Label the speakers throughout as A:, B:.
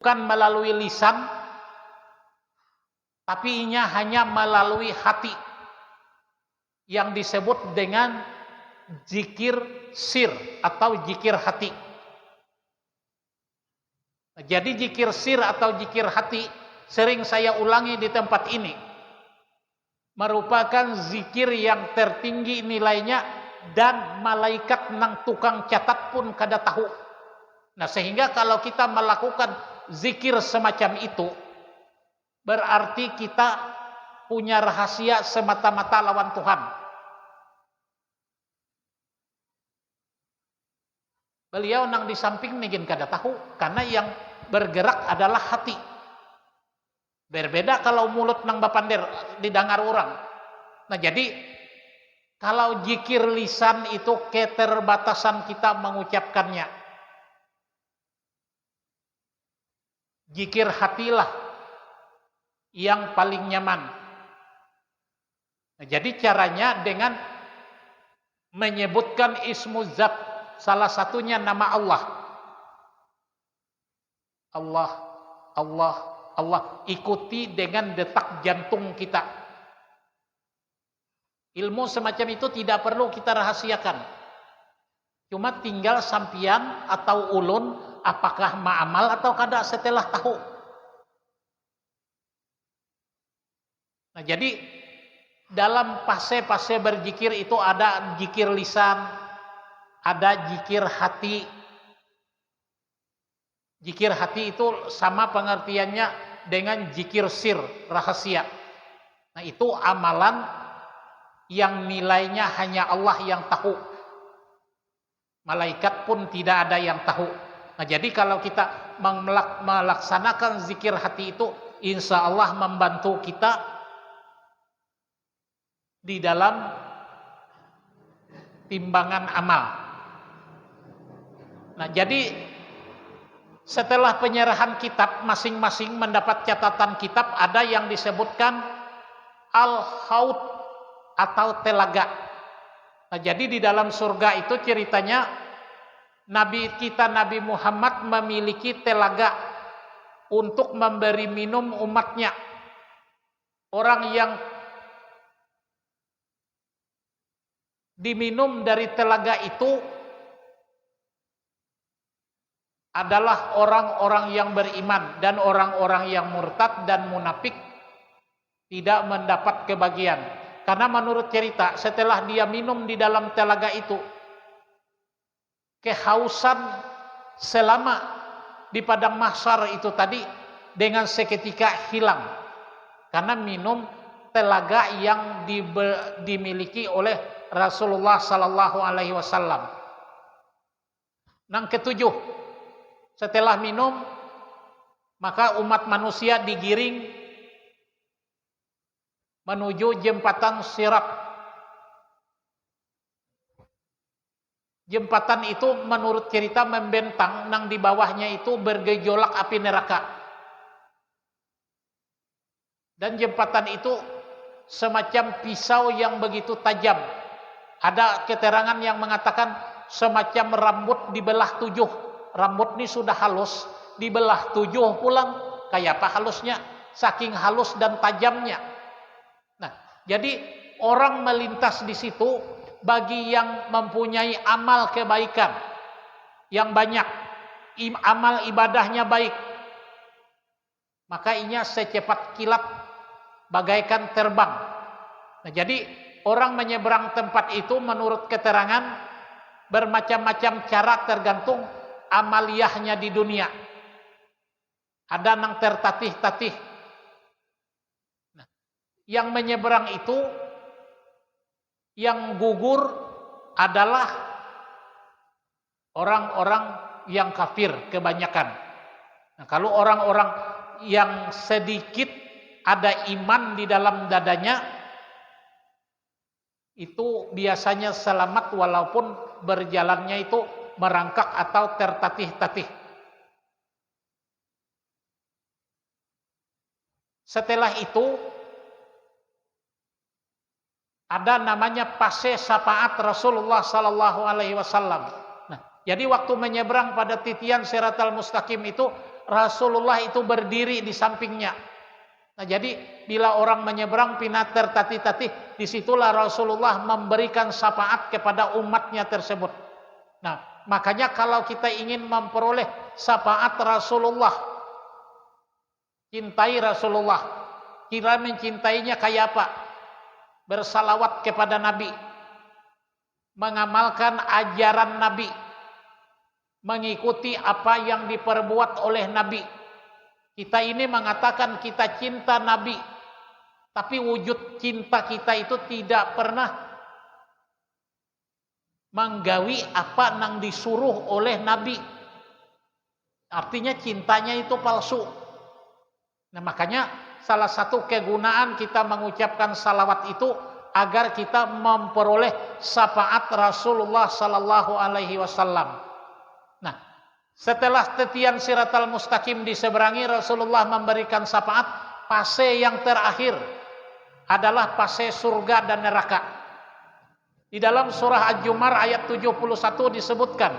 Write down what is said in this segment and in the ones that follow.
A: bukan melalui lisan, tapi inya hanya melalui hati yang disebut dengan zikir sir atau zikir hati. Jadi zikir sir atau zikir hati sering saya ulangi di tempat ini, merupakan zikir yang tertinggi nilainya dan malaikat nang tukang catat pun kada tahu. Nah, sehingga kalau kita melakukan zikir semacam itu, berarti kita punya rahasia semata-mata lawan Tuhan. Beliau nang di samping mungkin kada tahu, karena yang bergerak adalah hati. Berbeda kalau mulut nang bapander didengar orang. Nah, jadi kalau zikir lisan itu keterbatasan kita mengucapkannya. Zikir hatilah yang paling nyaman. Nah, jadi caranya dengan menyebutkan ismu zat, salah satunya nama Allah. Allah, Allah, Allah. Ikuti dengan detak jantung kita. Ilmu semacam itu tidak perlu kita rahasiakan. Cuma tinggal sampian atau ulun apakah ma'amal atau kada setelah tahu. Nah, jadi dalam fase-fase berzikir itu ada zikir lisan, ada zikir hati. Zikir hati itu sama pengertiannya dengan zikir sir, rahasia. Nah, itu amalan yang nilainya hanya Allah yang tahu. Malaikat pun tidak ada yang tahu. Nah, jadi kalau kita melaksanakan zikir hati itu, insya Allah membantu kita di dalam timbangan amal. Nah, jadi setelah penyerahan kitab, masing-masing mendapat catatan kitab, ada yang disebutkan al-haud atau telaga. Nah, jadi di dalam surga itu ceritanya Nabi kita Nabi Muhammad memiliki telaga untuk memberi minum umatnya. Orang yang diminum dari telaga itu adalah orang-orang yang beriman, dan orang-orang yang murtad dan munafik tidak mendapat kebagian. Karena menurut cerita, setelah dia minum di dalam telaga itu, kehausan selama di padang mahsyar itu tadi dengan seketika hilang, karena minum telaga yang dimiliki oleh Rasulullah sallallahu alaihi wasallam. Yang ketujuh, setelah minum, maka umat manusia digiring menuju jembatan Sirat. Jembatan itu menurut cerita membentang, nang di bawahnya itu bergejolak api neraka. Dan jembatan itu semacam pisau yang begitu tajam. Ada keterangan yang mengatakan semacam rambut dibelah 7. Rambut ini sudah halus, dibelah 7 pulang. Kayak apa halusnya? Saking halus dan tajamnya. Nah, jadi orang melintas di situ, bagi yang mempunyai amal kebaikan yang banyak, amal ibadahnya baik, maka inya secepat kilat bagaikan terbang. Nah, jadi orang menyeberang tempat itu menurut keterangan bermacam-macam cara tergantung amaliyahnya di dunia. Ada nang tertatih-tatih. Nah, yang menyeberang itu, yang gugur adalah orang-orang yang kafir kebanyakan. Nah, kalau orang-orang yang sedikit ada iman di dalam dadanya, itu biasanya selamat walaupun berjalannya itu merangkak atau tertatih-tatih. Setelah itu ada namanya fase syafaat Rasulullah sallallahu alaihi wasallam. Nah, jadi waktu menyeberang pada titian Siratal Mustaqim itu, Rasulullah itu berdiri di sampingnya. Nah, jadi bila orang menyeberang pinater tati-tati, disitulah Rasulullah memberikan syafaat kepada umatnya tersebut. Nah, makanya kalau kita ingin memperoleh syafaat Rasulullah, cintai Rasulullah, kira mencintainya kayak apa? Bersalawat kepada Nabi, mengamalkan ajaran Nabi, mengikuti apa yang diperbuat oleh Nabi. Kita ini mengatakan kita cinta Nabi, tapi wujud cinta kita itu tidak pernah menggawi apa yang disuruh oleh Nabi. Artinya cintanya itu palsu. Nah, makanya salah satu kegunaan kita mengucapkan salawat itu agar kita memperoleh syafaat Rasulullah sallallahu alaihi wasallam. Nah, setelah tetian siratal mustaqim diseberangi, Rasulullah memberikan syafaat. Fase yang terakhir adalah fase surga dan neraka. Di dalam surah Al-Jumar ayat 71 disebutkan,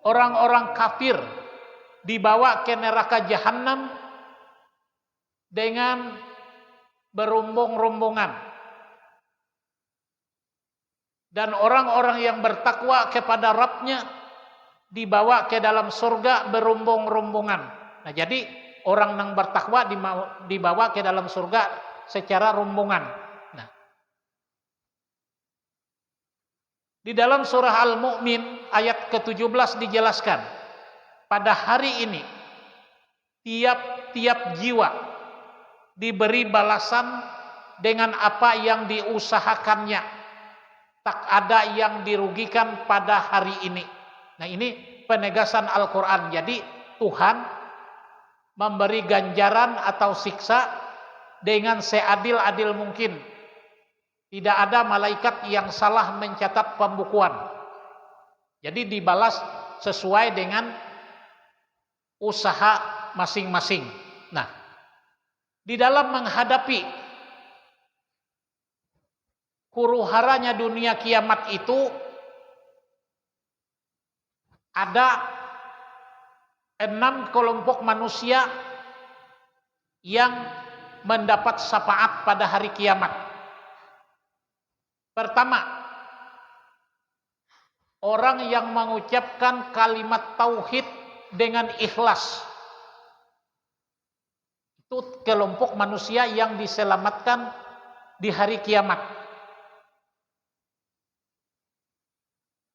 A: orang-orang kafir dibawa ke neraka jahanam dengan berumbung-rumbungan, dan orang-orang yang bertakwa kepada Rabbnya dibawa ke dalam surga berumbung-rumbungan. Nah, jadi orang yang bertakwa dibawa ke dalam surga secara rumbungan. Nah, di dalam surah Al-Mu'min ayat ke-17 dijelaskan, pada hari ini tiap-tiap jiwa diberi balasan dengan apa yang diusahakannya. Tak ada yang dirugikan pada hari ini. Nah, ini penegasan Al-Quran. Jadi Tuhan memberi ganjaran atau siksa dengan seadil-adil mungkin. Tidak ada malaikat yang salah mencatat pembukuan. Jadi dibalas sesuai dengan usaha masing-masing. Nah, di dalam menghadapi huru-haranya dunia kiamat itu ada 6 kelompok manusia yang mendapat syafaat pada hari kiamat. Pertama, orang yang mengucapkan kalimat tauhid dengan ikhlas. Itu kelompok manusia yang diselamatkan di hari kiamat.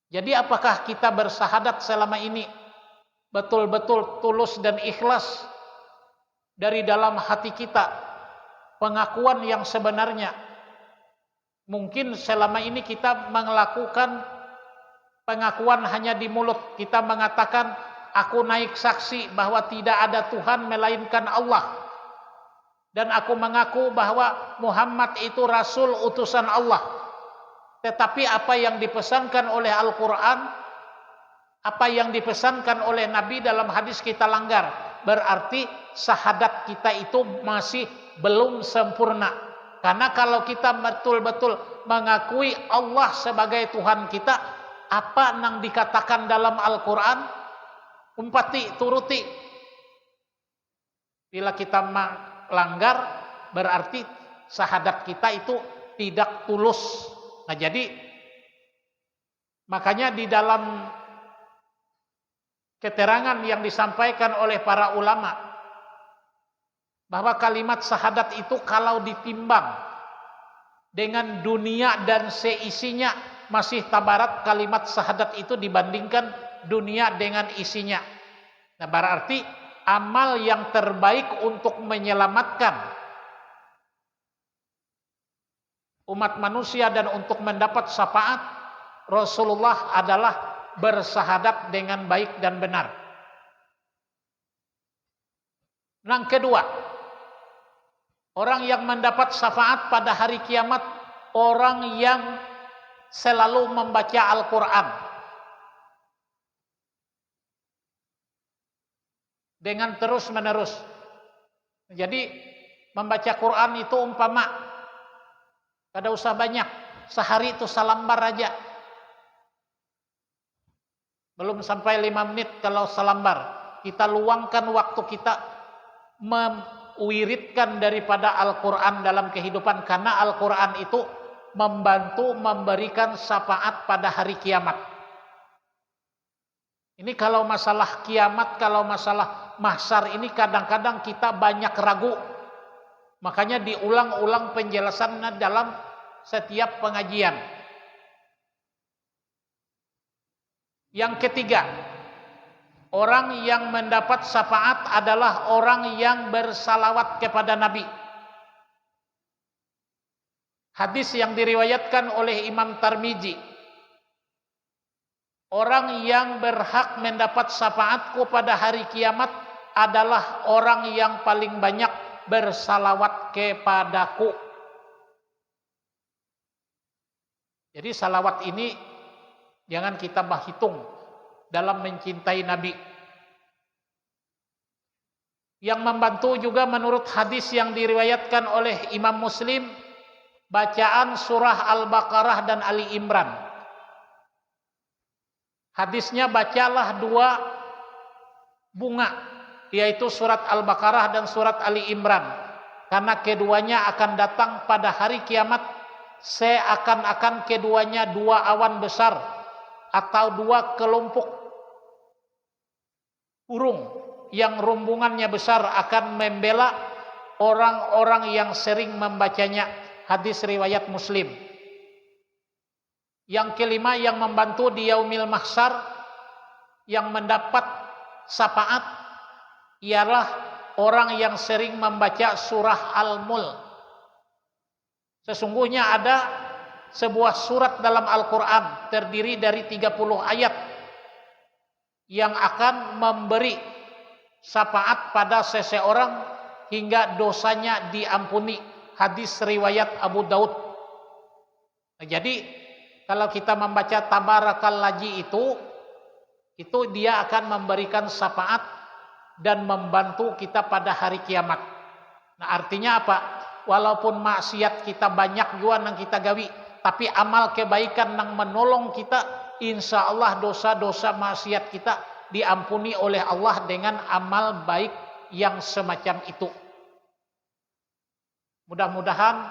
A: Jadi apakah kita bersahadat selama ini betul-betul tulus dan ikhlas dari dalam hati kita, pengakuan yang sebenarnya? Mungkin selama ini kita melakukan pengakuan hanya di mulut. Kita mengatakan, aku naik saksi bahwa tidak ada Tuhan melainkan Allah, dan aku mengaku bahwa Muhammad itu Rasul utusan Allah. Tetapi apa yang dipesankan oleh Al-Quran, apa yang dipesankan oleh Nabi dalam hadis kita langgar. Berarti syahadat kita itu masih belum sempurna. Karena kalau kita betul-betul mengakui Allah sebagai Tuhan kita, apa yang dikatakan dalam Al-Quran, umpati, turuti. Bila kita melanggar, berarti syahadat kita itu tidak tulus. Nah, jadi makanya di dalam keterangan yang disampaikan oleh para ulama, bahwa kalimat syahadat itu kalau ditimbang dengan dunia dan seisinya, masih tabarat kalimat syahadat itu dibandingkan dunia dengan isinya. Nah, berarti amal yang terbaik untuk menyelamatkan umat manusia dan untuk mendapat syafaat Rasulullah adalah bersahadat dengan baik dan benar. Yang kedua, orang yang mendapat syafaat pada hari kiamat, orang yang selalu membaca Al-Quran dengan terus-menerus. Jadi membaca Quran itu umpama kada usah banyak, sehari itu salambar aja. Belum sampai 5 menit kalau salambar. kita luangkan waktu kita mewiridkan daripada Al-Quran dalam kehidupan, karena Al-Quran itu membantu memberikan syafaat pada hari kiamat. Ini kalau masalah kiamat, kalau masalah mahsyar ini kadang-kadang kita banyak ragu. Makanya diulang-ulang penjelasannya dalam setiap pengajian. Yang ketiga, orang yang mendapat syafaat adalah orang yang bersalawat kepada Nabi. Hadis yang diriwayatkan oleh Imam Tirmidzi, orang yang berhak mendapat syafaatku pada hari kiamat adalah orang yang paling banyak bersalawat kepadaku. Jadi salawat ini jangan kita hitung dalam mencintai Nabi. Yang membantu juga menurut hadis yang diriwayatkan oleh Imam Muslim, bacaan surah Al-Baqarah dan Ali Imran. Hadisnya bacalah 2 bunga, yaitu surat Al-Baqarah dan surat Ali Imran, karena keduanya akan datang pada hari kiamat seakan-akan keduanya 2 awan besar atau 2 kelompok burung yang rombongannya besar akan membela orang-orang yang sering membacanya. Hadis riwayat Muslim. Yang kelima yang membantu di yaumil mahsyar yang mendapat syafaat ialah orang yang sering membaca surah Al-Mulk. Sesungguhnya ada sebuah surat dalam Al-Quran terdiri dari 30 ayat yang akan memberi syafaat pada seseorang hingga dosanya diampuni. Hadis riwayat Abu Daud. Nah, jadi kalau kita membaca Tabarakalladzi itu dia akan memberikan syafaat dan membantu kita pada hari kiamat. Nah, artinya apa? Walaupun maksiat kita banyak juga yang kita gawi, tapi amal kebaikan yang menolong kita, insya Allah dosa-dosa maksiat kita diampuni oleh Allah dengan amal baik yang semacam itu. Mudah-mudahan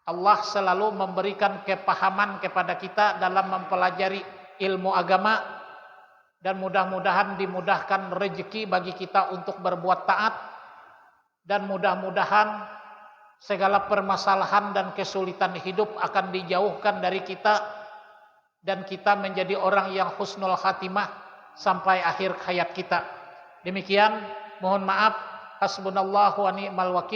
A: Allah selalu memberikan kepahaman kepada kita dalam mempelajari ilmu agama, dan mudah-mudahan dimudahkan rezeki bagi kita untuk berbuat taat, dan mudah-mudahan segala permasalahan dan kesulitan hidup akan dijauhkan dari kita, dan kita menjadi orang yang husnul khatimah sampai akhir hayat kita. Demikian, mohon maaf. Hasbunallahu wa ni'mal wakil.